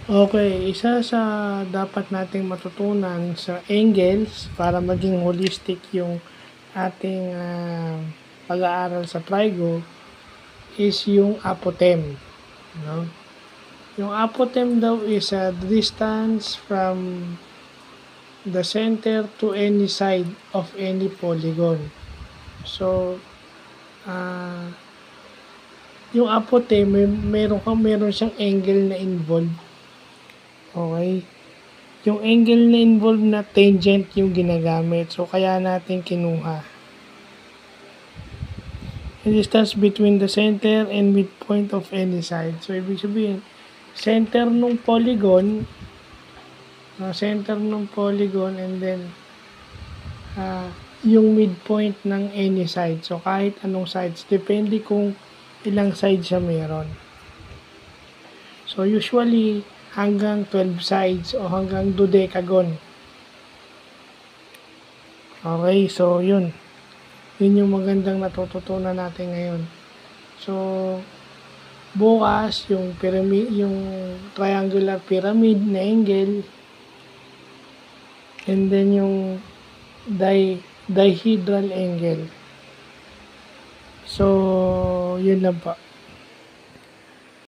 Okay, isa sa dapat nating matutunan sa angles para maging holistic yung ating, pag-aaral sa trigo is yung apotem, 'no? Yung apotem daw is a distance from the center to any side of any polygon. So, ah, yung apotem meron siyang angle na involved, okey? Yung angle na involved na tangent yung ginagamit, so kaya natin kinuha. The distance between the center and midpoint of any side. So, ibig sabihin, center nung polygon, center nung polygon and then, yung midpoint ng any side. So, kahit anong sides, depende kung ilang sides siya meron. So, usually, hanggang 12 sides o hanggang dodecagon. Okay, so yun. Yun yung magandang natututunan natin ngayon. So, bukas yung pyramid, yung triangular pyramid na angle, and then yung dihedral angle. So, yun lang po.